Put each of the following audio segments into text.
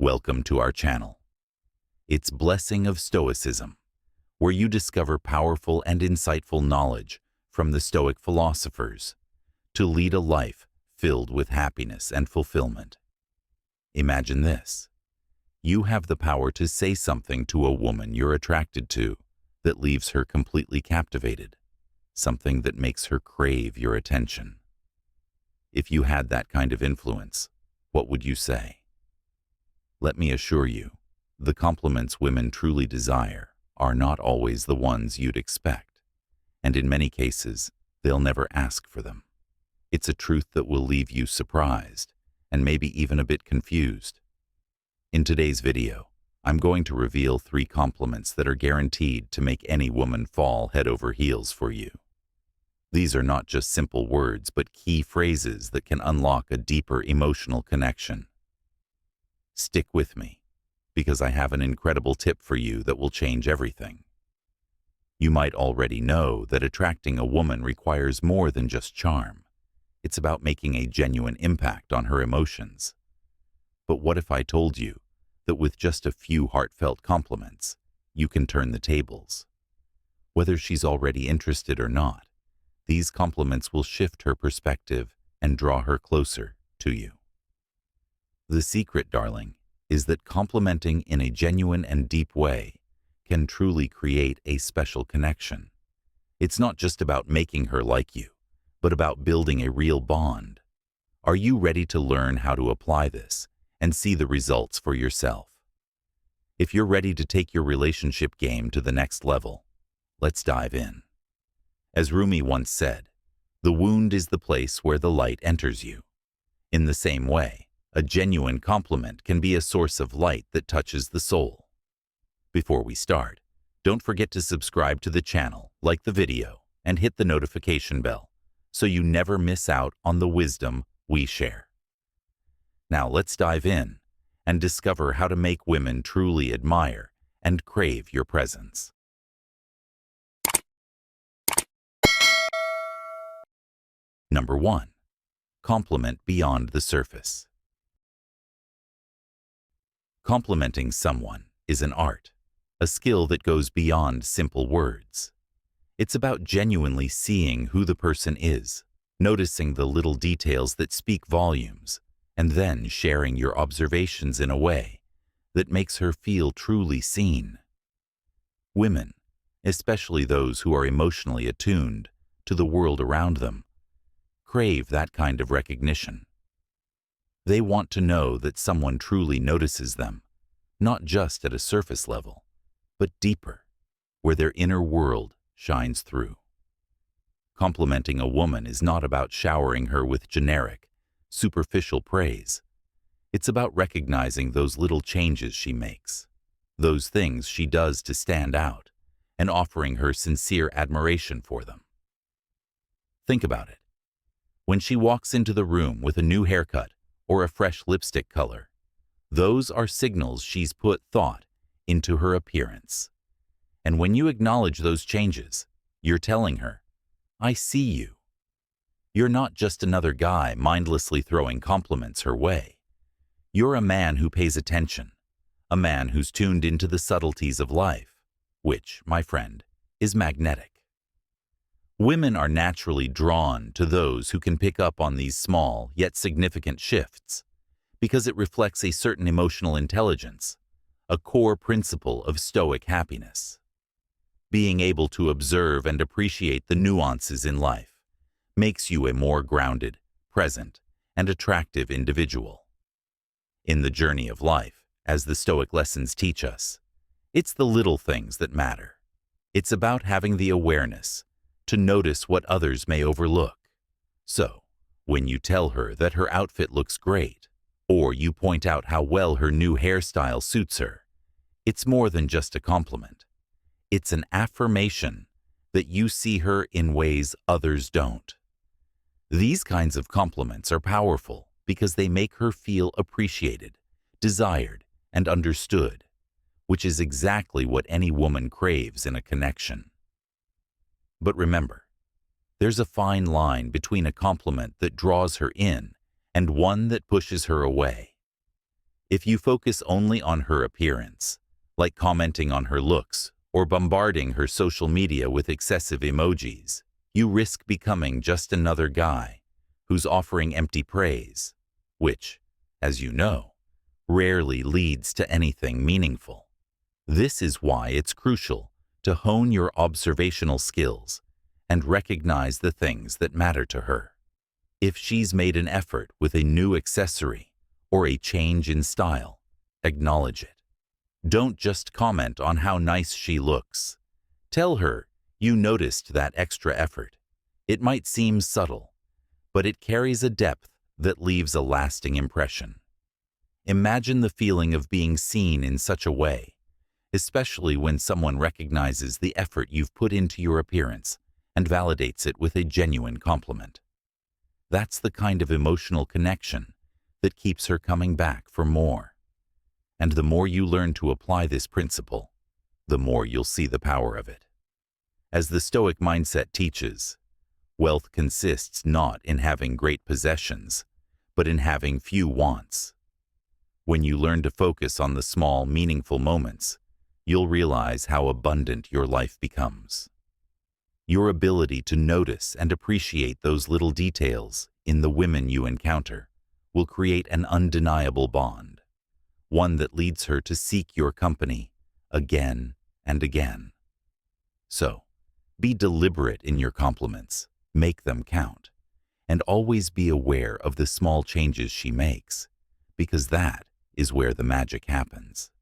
Welcome to our channel. It's Blessing of Stoicism, where you discover powerful and insightful knowledge from the Stoic philosophers to lead a life filled with happiness and fulfillment. Imagine this. You have the power to say something to a woman you're attracted to that leaves her completely captivated, something that makes her crave your attention. If you had that kind of influence, what would you say? Let me assure you, the compliments women truly desire are not always the ones you'd expect, and in many cases, they'll never ask for them. It's a truth that will leave you surprised and maybe even a bit confused. In today's video, I'm going to reveal 3 compliments that are guaranteed to make any woman fall head over heels for you. These are not just simple words, but key phrases that can unlock a deeper emotional connection. Stick with me, because I have an incredible tip for you that will change everything. You might already know that attracting a woman requires more than just charm. It's about making a genuine impact on her emotions. But what if I told you that with just a few heartfelt compliments, you can turn the tables? Whether she's already interested or not, these compliments will shift her perspective and draw her closer to you. The secret, darling, is that complimenting in a genuine and deep way can truly create a special connection. It's not just about making her like you, but about building a real bond. Are you ready to learn how to apply this and see the results for yourself? If you're ready to take your relationship game to the next level, let's dive in. As Rumi once said, "The wound is the place where the light enters you." In the same way, a genuine compliment can be a source of light that touches the soul. Before we start, don't forget to subscribe to the channel, like the video, and hit the notification bell so you never miss out on the wisdom we share. Now let's dive in and discover how to make women truly admire and crave your presence. Number 1. Compliment beyond the surface. Complimenting someone is an art, a skill that goes beyond simple words. It's about genuinely seeing who the person is, noticing the little details that speak volumes, and then sharing your observations in a way that makes her feel truly seen. Women, especially those who are emotionally attuned to the world around them, crave that kind of recognition. They want to know that someone truly notices them, not just at a surface level, but deeper, where their inner world shines through. Complimenting a woman is not about showering her with generic, superficial praise. It's about recognizing those little changes she makes, those things she does to stand out, and offering her sincere admiration for them. Think about it. When she walks into the room with a new haircut or a fresh lipstick color, those are signals she's put thought into her appearance. And when you acknowledge those changes, you're telling her, "I see you." You're not just another guy mindlessly throwing compliments her way. You're a man who pays attention, a man who's tuned into the subtleties of life, which, my friend, is magnetic. Women are naturally drawn to those who can pick up on these small yet significant shifts, because it reflects a certain emotional intelligence, a core principle of Stoic happiness. Being able to observe and appreciate the nuances in life makes you a more grounded, present, and attractive individual. In the journey of life, as the Stoic lessons teach us, it's the little things that matter. It's about having the awareness to notice what others may overlook. So, when you tell her that her outfit looks great, or you point out how well her new hairstyle suits her, it's more than just a compliment. It's an affirmation that you see her in ways others don't. These kinds of compliments are powerful because they make her feel appreciated, desired, and understood, which is exactly what any woman craves in a connection. But remember, there's a fine line between a compliment that draws her in and one that pushes her away. If you focus only on her appearance, like commenting on her looks or bombarding her social media with excessive emojis, you risk becoming just another guy who's offering empty praise, which, as you know, rarely leads to anything meaningful. This is why it's crucial to hone your observational skills and recognize the things that matter to her. If she's made an effort with a new accessory or a change in style, acknowledge it. Don't just comment on how nice she looks. Tell her you noticed that extra effort. It might seem subtle, but it carries a depth that leaves a lasting impression. Imagine the feeling of being seen in such a way, especially when someone recognizes the effort you've put into your appearance and validates it with a genuine compliment. That's the kind of emotional connection that keeps her coming back for more. And the more you learn to apply this principle, the more you'll see the power of it. As the Stoic mindset teaches, wealth consists not in having great possessions, but in having few wants. When you learn to focus on the small, meaningful moments, you'll realize how abundant your life becomes. Your ability to notice and appreciate those little details in the women you encounter will create an undeniable bond, one that leads her to seek your company again and again. So, be deliberate in your compliments, make them count, and always be aware of the small changes she makes, because that is where the magic happens.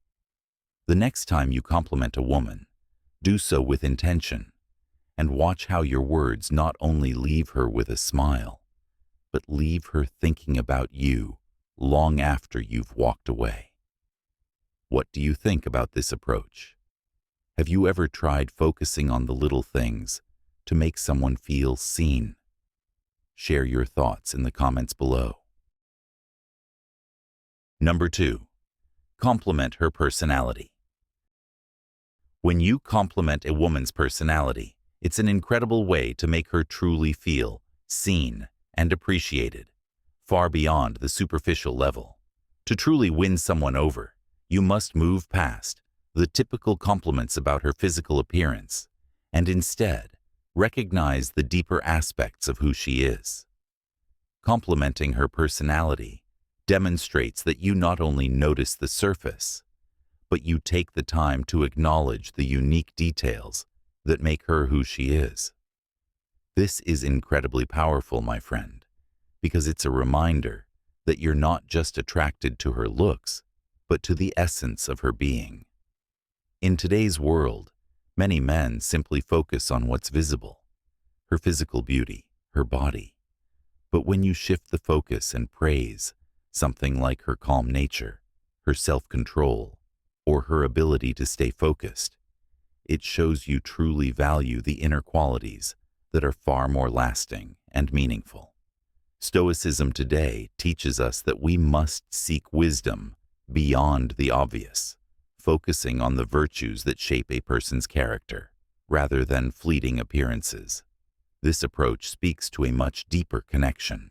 The next time you compliment a woman, do so with intention, and watch how your words not only leave her with a smile, but leave her thinking about you long after you've walked away. What do you think about this approach? Have you ever tried focusing on the little things to make someone feel seen? Share your thoughts in the comments below. Number 2, compliment her personality. When you compliment a woman's personality, it's an incredible way to make her truly feel seen and appreciated, far beyond the superficial level. To truly win someone over, you must move past the typical compliments about her physical appearance and instead recognize the deeper aspects of who she is. Complimenting her personality demonstrates that you not only notice the surface, but you take the time to acknowledge the unique details that make her who she is. This is incredibly powerful, my friend, because it's a reminder that you're not just attracted to her looks, but to the essence of her being. In today's world, many men simply focus on what's visible, her physical beauty, her body. But when you shift the focus and praise something like her calm nature, her self-control, or her ability to stay focused, it shows you truly value the inner qualities that are far more lasting and meaningful. Stoicism today teaches us that we must seek wisdom beyond the obvious, focusing on the virtues that shape a person's character, rather than fleeting appearances. This approach speaks to a much deeper connection,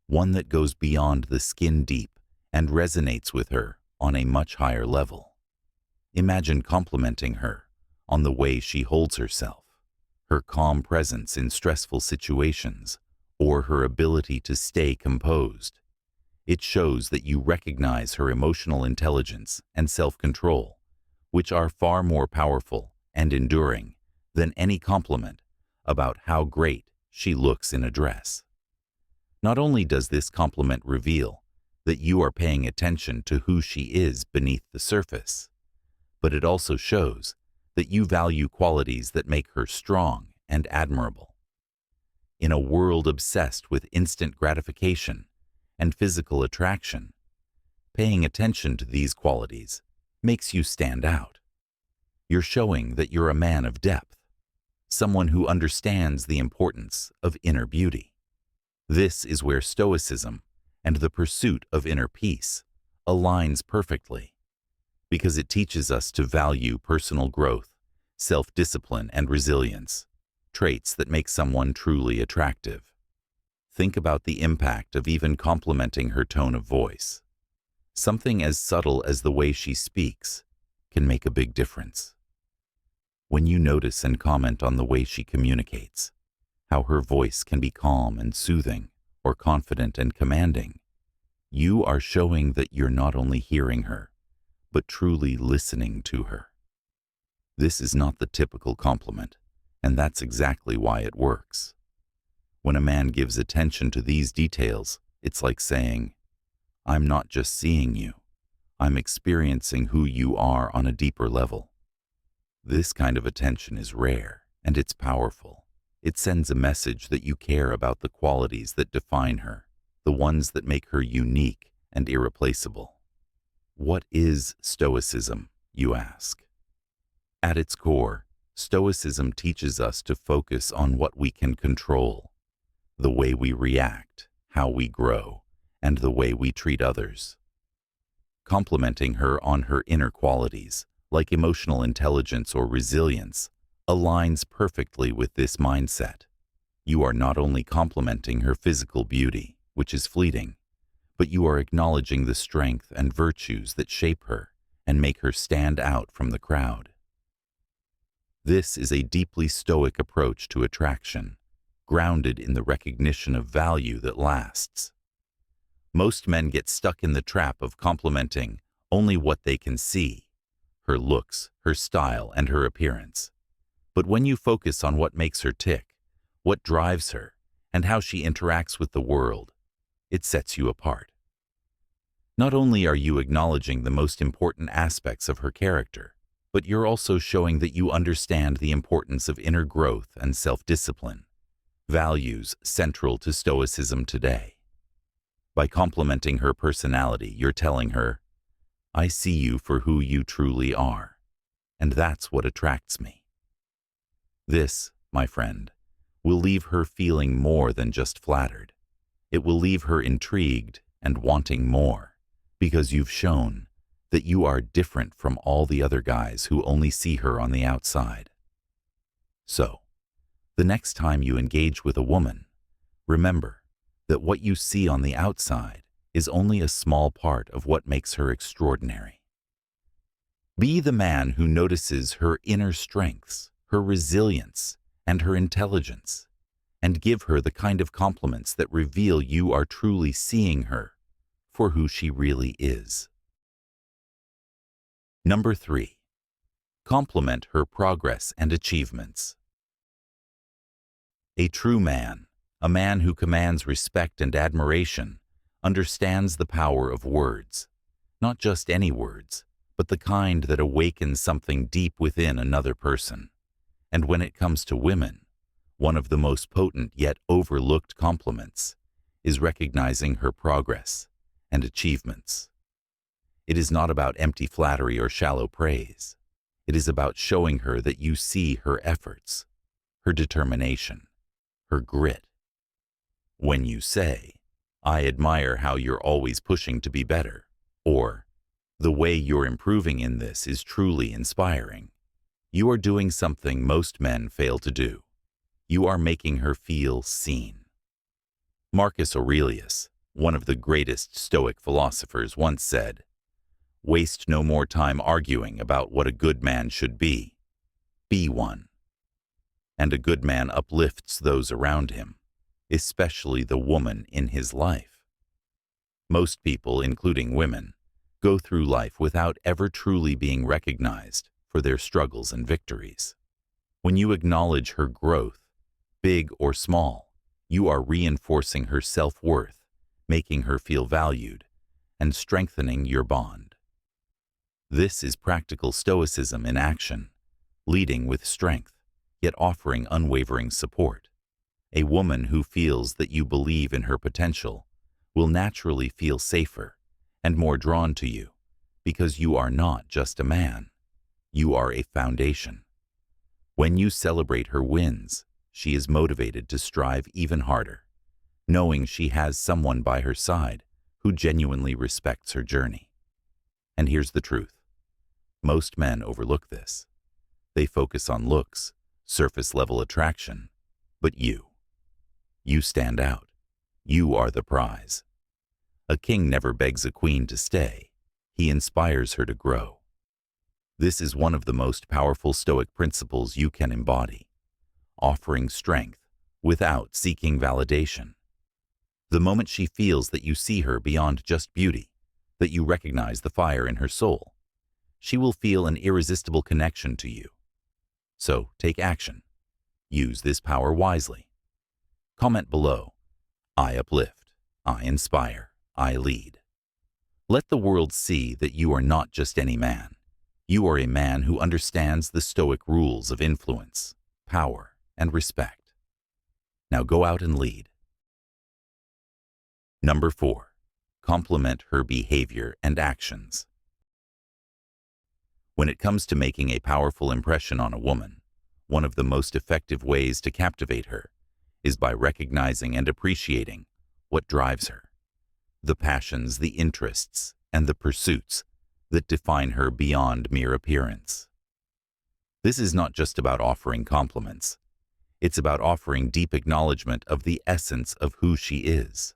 one that goes beyond the skin deep and resonates with her on a much higher level. Imagine complimenting her on the way she holds herself, her calm presence in stressful situations, or her ability to stay composed. It shows that you recognize her emotional intelligence and self-control, which are far more powerful and enduring than any compliment about how great she looks in a dress. Not only does this compliment reveal that you are paying attention to who she is beneath the surface, but it also shows that you value qualities that make her strong and admirable. In a world obsessed with instant gratification and physical attraction, paying attention to these qualities makes you stand out. You're showing that you're a man of depth, someone who understands the importance of inner beauty. This is where Stoicism and the pursuit of inner peace aligns perfectly, because it teaches us to value personal growth, self-discipline, and resilience, traits that make someone truly attractive. Think about the impact of even complimenting her tone of voice. Something as subtle as the way she speaks can make a big difference. When you notice and comment on the way she communicates, how her voice can be calm and soothing or confident and commanding, you are showing that you're not only hearing her, but truly listening to her. This is not the typical compliment, and that's exactly why it works. When a man gives attention to these details, it's like saying, "I'm not just seeing you, I'm experiencing who you are on a deeper level." This kind of attention is rare, and it's powerful. It sends a message that you care about the qualities that define her, the ones that make her unique and irreplaceable. What is Stoicism, you ask? At its core, Stoicism teaches us to focus on what we can control, the way we react, how we grow, and the way we treat others. Complimenting her on her inner qualities, like emotional intelligence or resilience, aligns perfectly with this mindset. You are not only complimenting her physical beauty, which is fleeting, but you are acknowledging the strength and virtues that shape her and make her stand out from the crowd. This is a deeply Stoic approach to attraction, grounded in the recognition of value that lasts. Most men get stuck in the trap of complimenting only what they can see, her looks, her style, and her appearance. But when you focus on what makes her tick, what drives her, and how she interacts with the world, it sets you apart. Not only are you acknowledging the most important aspects of her character, but you're also showing that you understand the importance of inner growth and self-discipline, values central to Stoicism today. By complimenting her personality, you're telling her, "I see you for who you truly are, and that's what attracts me." This, my friend, will leave her feeling more than just flattered. It will leave her intrigued and wanting more, because you've shown that you are different from all the other guys who only see her on the outside. So, the next time you engage with a woman, remember that what you see on the outside is only a small part of what makes her extraordinary. Be the man who notices her inner strengths, her resilience, and her intelligence, and give her the kind of compliments that reveal you are truly seeing her for who she really is. Number 3. Compliment her progress and achievements. A true man, a man who commands respect and admiration, understands the power of words, not just any words, but the kind that awakens something deep within another person. And when it comes to women, one of the most potent yet overlooked compliments is recognizing her progress and achievements. It is not about empty flattery or shallow praise. It is about showing her that you see her efforts, her determination, her grit. When you say, "I admire how you're always pushing to be better," or "the way you're improving in this is truly inspiring," you are doing something most men fail to do. You are making her feel seen. Marcus Aurelius, one of the greatest Stoic philosophers, once said, "Waste no more time arguing about what a good man should be. Be one." And a good man uplifts those around him, especially the woman in his life. Most people, including women, go through life without ever truly being recognized for their struggles and victories. When you acknowledge her growth, big or small, you are reinforcing her self-worth, making her feel valued, and strengthening your bond. This is practical Stoicism in action, leading with strength, yet offering unwavering support. A woman who feels that you believe in her potential will naturally feel safer and more drawn to you, because you are not just a man. You are a foundation. When you celebrate her wins, she is motivated to strive even harder, knowing she has someone by her side who genuinely respects her journey. And here's the truth. Most men overlook this. They focus on looks, surface-level attraction, but you stand out. You are the prize. A king never begs a queen to stay. he inspires her to grow. This is one of the most powerful Stoic principles you can embody, offering strength without seeking validation. The moment she feels that you see her beyond just beauty, that you recognize the fire in her soul, she will feel an irresistible connection to you. So take action. Use this power wisely. Comment below, I uplift, I inspire, I lead. Let the world see that you are not just any man. You are a man who understands the Stoic rules of influence, power, and respect. Now go out and lead. Number 4. Complement her behavior and actions. When it comes to making a powerful impression on a woman, one of the most effective ways to captivate her is by recognizing and appreciating what drives her, the passions, the interests, and the pursuits that define her beyond mere appearance. This is not just about offering compliments. It's about offering deep acknowledgement of the essence of who she is.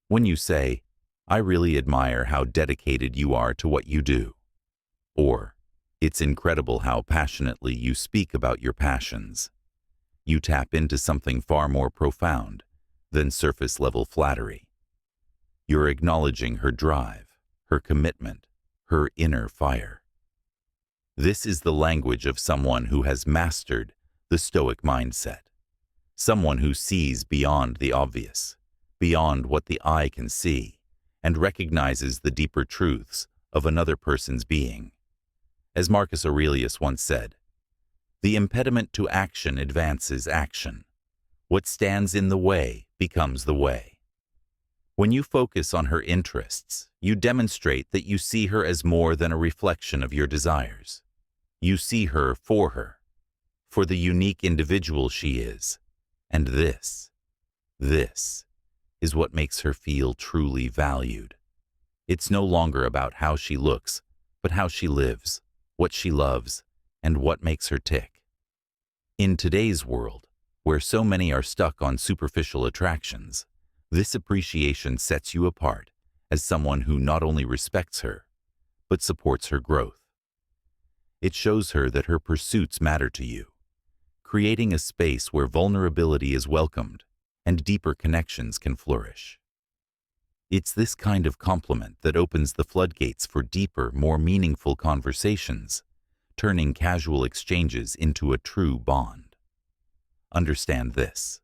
When you say, I really admire how dedicated you are to what you do, or it's incredible how passionately you speak about your passions, you tap into something far more profound than surface-level flattery. You're acknowledging her drive, her commitment, her inner fire. This is the language of someone who has mastered the Stoic mindset, someone who sees beyond the obvious, beyond what the eye can see, and recognizes the deeper truths of another person's being. As Marcus Aurelius once said, the impediment to action advances action. What stands in the way becomes the way. When you focus on her interests, you demonstrate that you see her as more than a reflection of your desires. You see her, for the unique individual she is. And this is what makes her feel truly valued. It's no longer about how she looks, but how she lives, what she loves, and what makes her tick. In today's world, where so many are stuck on superficial attractions, this appreciation sets you apart as someone who not only respects her, but supports her growth. It shows her that her pursuits matter to you, creating a space where vulnerability is welcomed and deeper connections can flourish. It's this kind of compliment that opens the floodgates for deeper, more meaningful conversations, turning casual exchanges into a true bond. Understand this.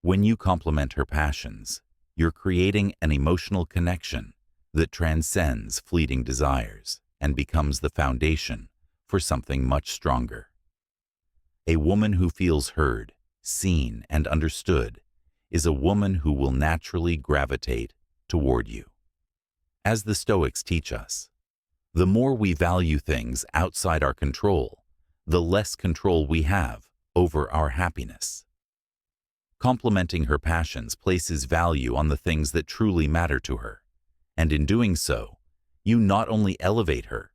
When you compliment her passions, you're creating an emotional connection that transcends fleeting desires and becomes the foundation for something much stronger. A woman who feels heard, seen, and understood is a woman who will naturally gravitate toward you. As the Stoics teach us, the more we value things outside our control, the less control we have over our happiness. Complementing her passions places value on the things that truly matter to her, and in doing so, you not only elevate her,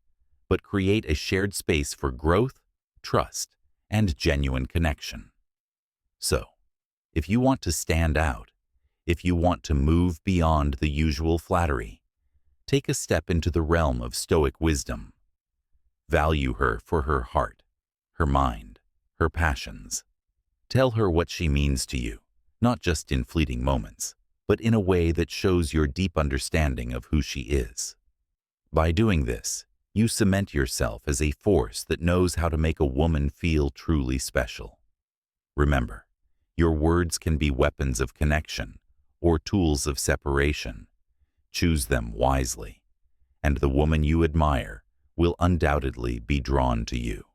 but create a shared space for growth, trust, and genuine connection. So, if you want to stand out, if you want to move beyond the usual flattery, take a step into the realm of Stoic wisdom. Value her for her heart, her mind, her passions. Tell her what she means to you, not just in fleeting moments, but in a way that shows your deep understanding of who she is. By doing this, you cement yourself as a force that knows how to make a woman feel truly special. Remember, your words can be weapons of connection or tools of separation. Choose them wisely, and the woman you admire will undoubtedly be drawn to you.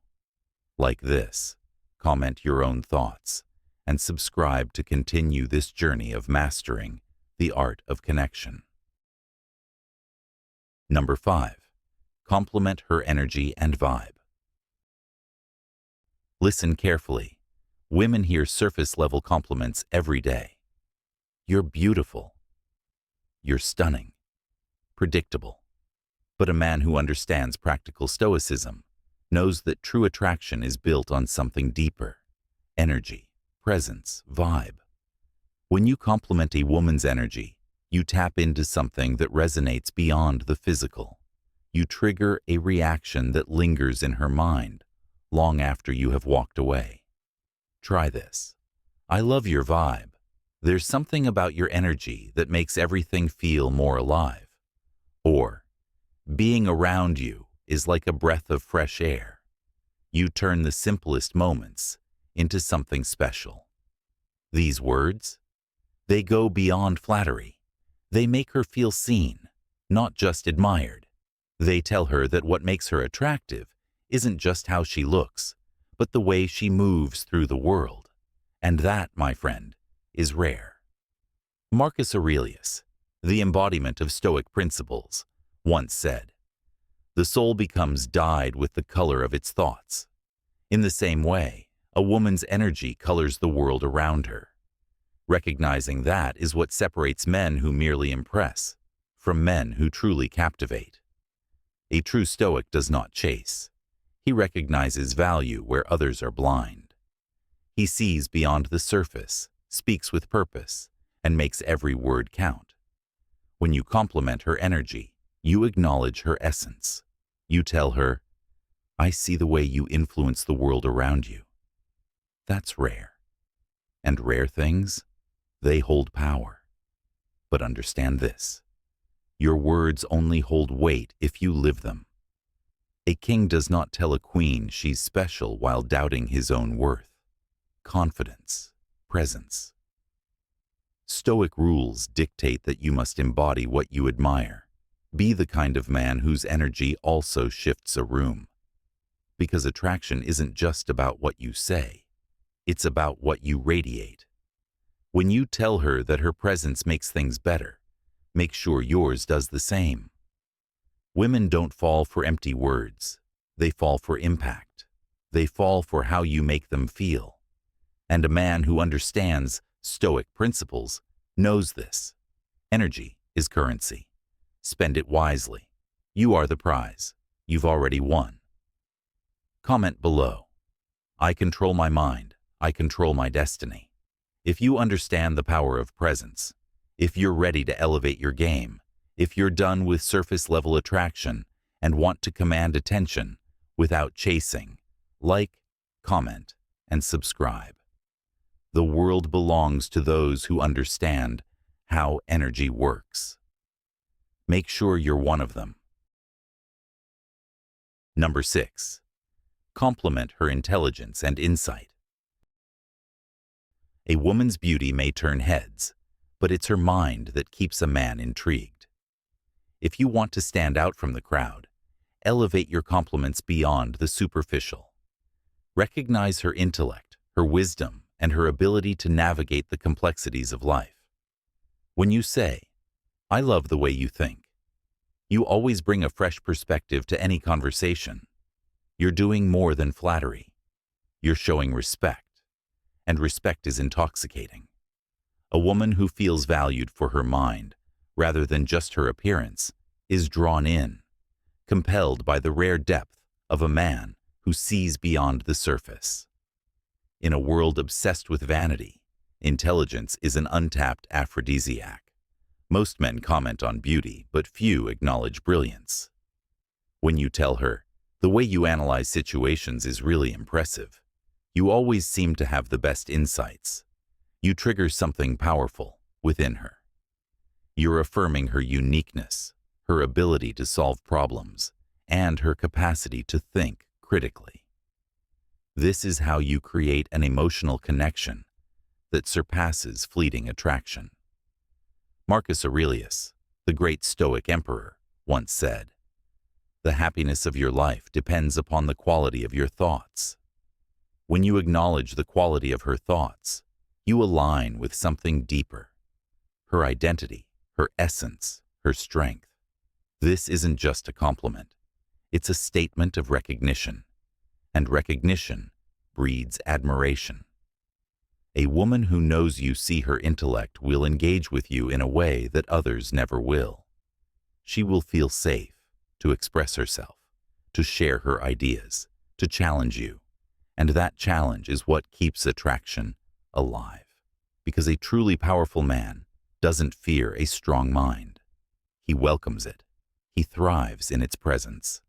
Like this, comment your own thoughts, and subscribe to continue this journey of mastering the art of connection. Number 5. Complement her energy and vibe. Listen carefully. Women hear surface-level compliments every day. You're beautiful. You're stunning. Predictable. But a man who understands practical Stoicism knows that true attraction is built on something deeper: energy, presence, vibe. When you compliment a woman's energy, you tap into something that resonates beyond the physical. you trigger a reaction that lingers in her mind long after you have walked away. Try this. I love your vibe. There's something about your energy that makes everything feel more alive. Or, being around you is like a breath of fresh air. You turn the simplest moments into something special. These words, they go beyond flattery. They make her feel seen, not just admired. They tell her that what makes her attractive isn't just how she looks, but the way she moves through the world. And that, my friend, is rare. Marcus Aurelius, the embodiment of Stoic principles, once said, "The soul becomes dyed with the color of its thoughts." In the same way, a woman's energy colors the world around her. Recognizing that is what separates men who merely impress from men who truly captivate. A true Stoic does not chase. He recognizes value where others are blind. He sees beyond the surface, speaks with purpose, and makes every word count. When you compliment her energy, you acknowledge her essence. You tell her, "I see the way you influence the world around you." That's rare. And rare things, they hold power. But understand this. Your words only hold weight if you live them. A king does not tell a queen she's special while doubting his own worth. Confidence, presence. Stoic rules dictate that you must embody what you admire. Be the kind of man whose energy also shifts a room. Because attraction isn't just about what you say, it's about what you radiate. When you tell her that her presence makes things better, make sure yours does the same. Women don't fall for empty words. They fall for impact. They fall for how you make them feel. And a man who understands Stoic principles knows this. Energy is currency. Spend it wisely. You are the prize. You've already won. Comment below. I control my mind. I control my destiny. If you understand the power of presence, if you're ready to elevate your game, if you're done with surface-level attraction and want to command attention without chasing, like, comment, and subscribe. The world belongs to those who understand how energy works. Make sure you're one of them. Number 6. Compliment her intelligence and insight. A woman's beauty may turn heads, but it's her mind that keeps a man intrigued. If you want to stand out from the crowd, elevate your compliments beyond the superficial. Recognize her intellect, her wisdom, and her ability to navigate the complexities of life. When you say, "I love the way you think," you always bring a fresh perspective to any conversation. You're doing more than flattery. You're showing respect, and respect is intoxicating. A woman who feels valued for her mind, rather than just her appearance, is drawn in, compelled by the rare depth of a man who sees beyond the surface. In a world obsessed with vanity, intelligence is an untapped aphrodisiac. Most men comment on beauty, but few acknowledge brilliance. When you tell her, "The way you analyze situations is really impressive. You always seem to have the best insights," you trigger something powerful within her. You're affirming her uniqueness, her ability to solve problems, and her capacity to think critically. This is how you create an emotional connection that surpasses fleeting attraction. Marcus Aurelius, the great Stoic emperor, once said, "The happiness of your life depends upon the quality of your thoughts." When you acknowledge the quality of her thoughts, you align with something deeper. Her identity, her essence, her strength. This isn't just a compliment. It's a statement of recognition. And recognition breeds admiration. A woman who knows you see her intellect will engage with you in a way that others never will. She will feel safe to express herself, to share her ideas, to challenge you. And that challenge is what keeps attraction alive. Because a truly powerful man doesn't fear a strong mind. He welcomes it. He thrives in its presence.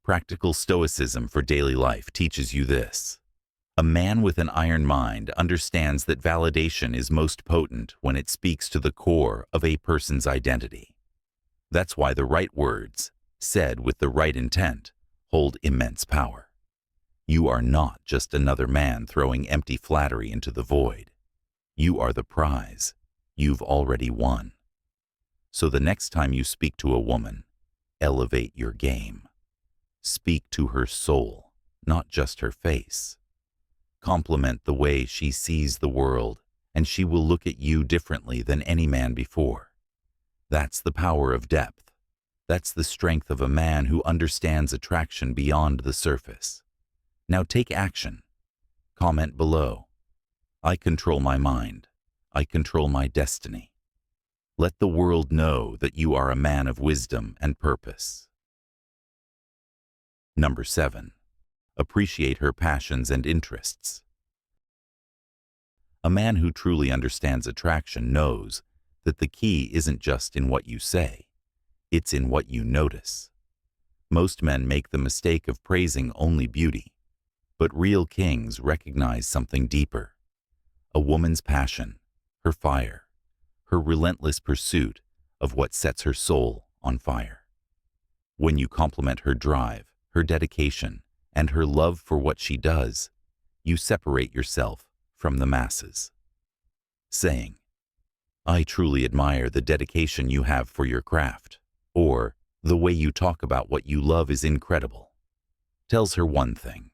Practical Stoicism for daily life teaches you this. A man with an iron mind understands that validation is most potent when it speaks to the core of a person's identity. That's why the right words, said with the right intent, hold immense power. You are not just another man throwing empty flattery into the void. You are the prize. You've already won. So the next time you speak to a woman, elevate your game. Speak to her soul, not just her face. Compliment the way she sees the world, and she will look at you differently than any man before. That's the power of depth. That's the strength of a man who understands attraction beyond the surface. Now take action. Comment below. I control my mind. I control my destiny. Let the world know that you are a man of wisdom and purpose. Number 7. Appreciate her passions and interests. A man who truly understands attraction knows that the key isn't just in what you say, it's in what you notice. Most men make the mistake of praising only beauty, but real kings recognize something deeper. A woman's passion, her fire, her relentless pursuit of what sets her soul on fire. When you compliment her drive, her dedication, and her love for what she does, you separate yourself from the masses. Saying, I truly admire the dedication you have for your craft, or the way you talk about what you love is incredible, tells her one thing.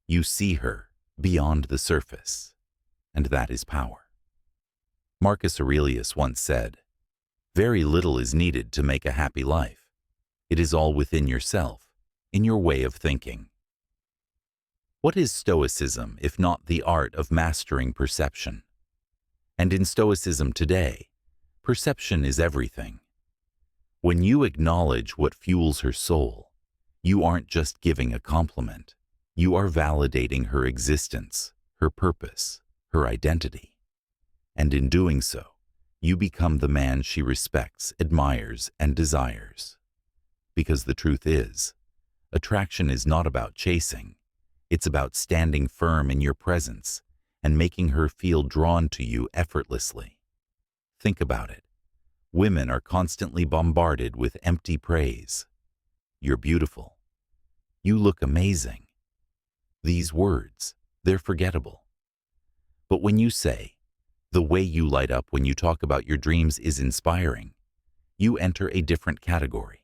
You see her beyond the surface, and that is power. Marcus Aurelius once said, very little is needed to make a happy life. It is all within yourself, in your way of thinking. What is Stoicism if not the art of mastering perception? And in Stoicism today, perception is everything. When you acknowledge what fuels her soul, you aren't just giving a compliment. You are validating her existence, her purpose, her identity. And in doing so, you become the man she respects, admires, and desires. Because the truth is, attraction is not about chasing. It's about standing firm in your presence and making her feel drawn to you effortlessly. Think about it. Women are constantly bombarded with empty praise. You're beautiful. You look amazing. These words, they're forgettable. But when you say, the way you light up when you talk about your dreams is inspiring, you enter a different category.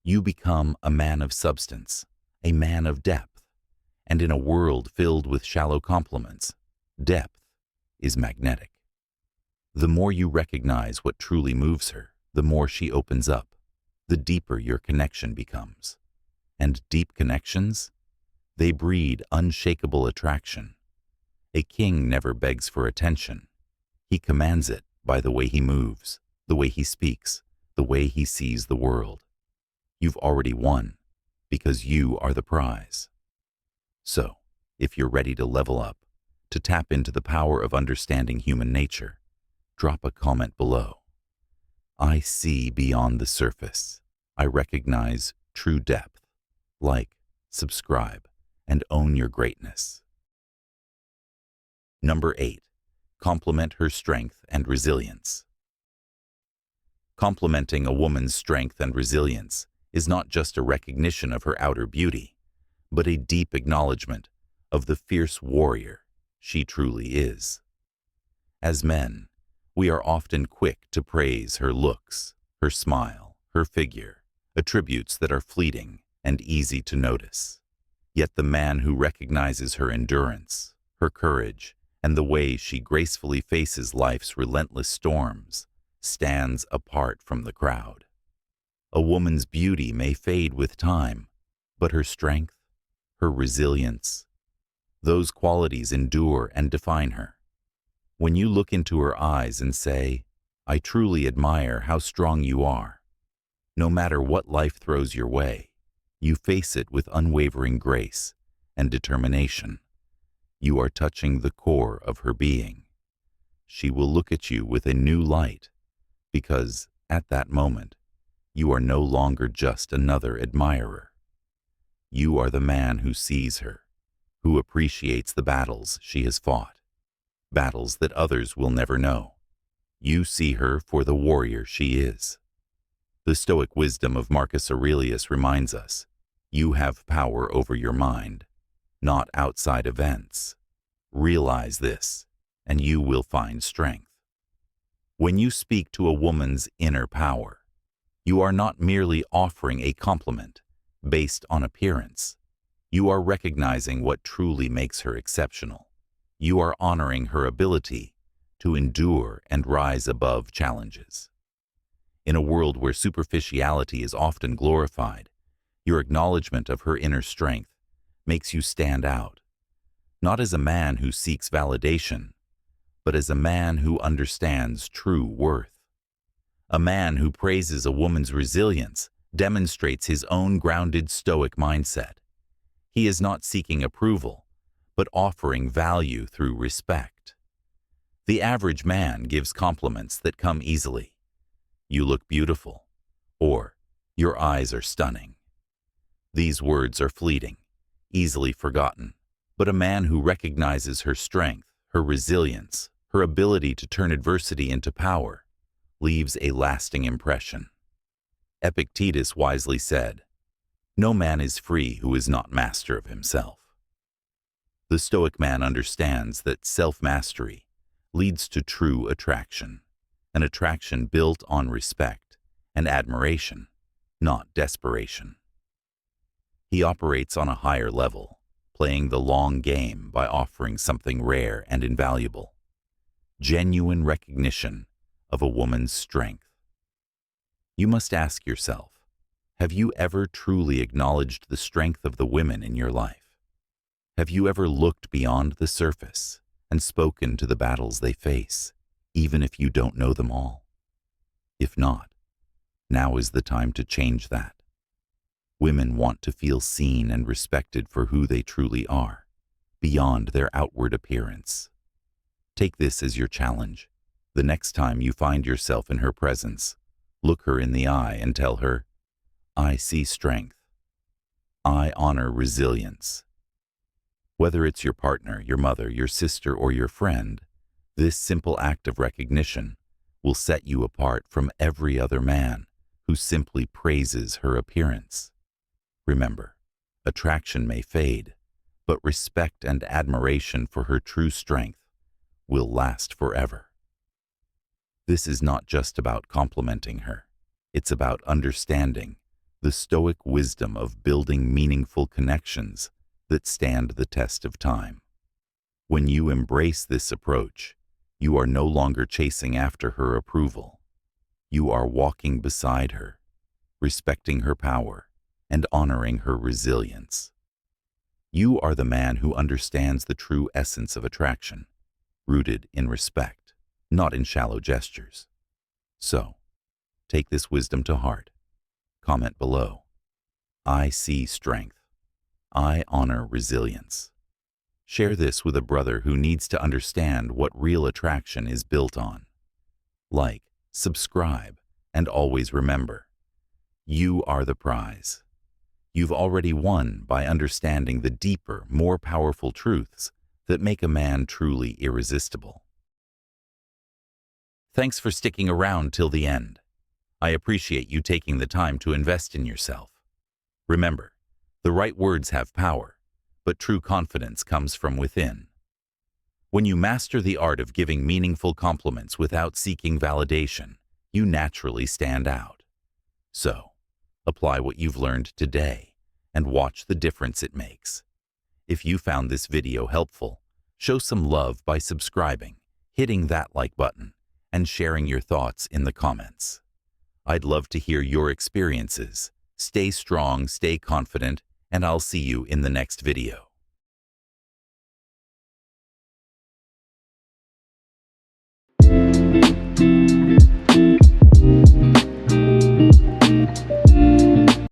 You become a man of substance, a man of depth. And in a world filled with shallow compliments, depth is magnetic. The more you recognize what truly moves her, the more she opens up, the deeper your connection becomes. And deep connections? They breed unshakable attraction. A king never begs for attention. He commands it by the way he moves, the way he speaks, the way he sees the world. You've already won, because you are the prize. So, if you're ready to level up, to tap into the power of understanding human nature, drop a comment below. I see beyond the surface. I recognize true depth. Like, subscribe, and own your greatness. Number 8. Compliment her strength and resilience. Complimenting a woman's strength and resilience is not just a recognition of her outer beauty, but a deep acknowledgement of the fierce warrior she truly is. As men, we are often quick to praise her looks, her smile, her figure, attributes that are fleeting and easy to notice. Yet the man who recognizes her endurance, her courage, and the way she gracefully faces life's relentless storms stands apart from the crowd. A woman's beauty may fade with time, but her strength, her resilience, those qualities endure and define her. When you look into her eyes and say, I truly admire how strong you are, no matter what life throws your way, you face it with unwavering grace and determination. You are touching the core of her being. She will look at you with a new light, because at that moment, You are no longer just another admirer. You are the man who sees her, who appreciates the battles she has fought, battles that others will never know. You see her for the warrior she is. The Stoic wisdom of Marcus Aurelius reminds us, you have power over your mind, not outside events. Realize this, and you will find strength. When you speak to a woman's inner power, you are not merely offering a compliment based on appearance. You are recognizing what truly makes her exceptional. You are honoring her ability to endure and rise above challenges. In a world where superficiality is often glorified, your acknowledgement of her inner strength makes you stand out, not as a man who seeks validation, but as a man who understands true worth. A man who praises a woman's resilience demonstrates his own grounded Stoic mindset. He is not seeking approval, but offering value through respect. The average man gives compliments that come easily. You look beautiful, or your eyes are stunning. These words are fleeting, easily forgotten, but a man who recognizes her strength, her resilience, her ability to turn adversity into power, leaves a lasting impression. Epictetus wisely said, "No man is free who is not master of himself." The Stoic man understands that self-mastery leads to true attraction, an attraction built on respect and admiration, not desperation. He operates on a higher level, playing the long game by offering something rare and invaluable, genuine recognition of a woman's strength. You must ask yourself, have you ever truly acknowledged the strength of the women in your life? Have you ever looked beyond the surface and spoken to the battles they face, even if you don't know them all? If not, now is the time to change that. Women want to feel seen and respected for who they truly are, beyond their outward appearance. Take this as your challenge. The next time you find yourself in her presence, look her in the eye and tell her, "I see strength. I honor resilience." Whether it's your partner, your mother, your sister, or your friend, this simple act of recognition will set you apart from every other man who simply praises her appearance. Remember, attraction may fade, but respect and admiration for her true strength will last forever. This is not just about complimenting her. It's about understanding the Stoic wisdom of building meaningful connections that stand the test of time. When you embrace this approach, you are no longer chasing after her approval. You are walking beside her, respecting her power, and honoring her resilience. You are the man who understands the true essence of attraction, rooted in respect, not in shallow gestures. So, take this wisdom to heart. Comment below, "I see strength. I honor resilience." Share this with a brother who needs to understand what real attraction is built on. Like, subscribe, and always remember, you are the prize. You've already won by understanding the deeper, more powerful truths that make a man truly irresistible. Thanks for sticking around till the end. I appreciate you taking the time to invest in yourself. Remember, the right words have power, but true confidence comes from within. When you master the art of giving meaningful compliments without seeking validation, you naturally stand out. So, apply what you've learned today and watch the difference it makes. If you found this video helpful, show some love by subscribing, hitting that like button, and sharing your thoughts in the comments. I'd love to hear your experiences. Stay strong, stay confident, and I'll see you in the next video.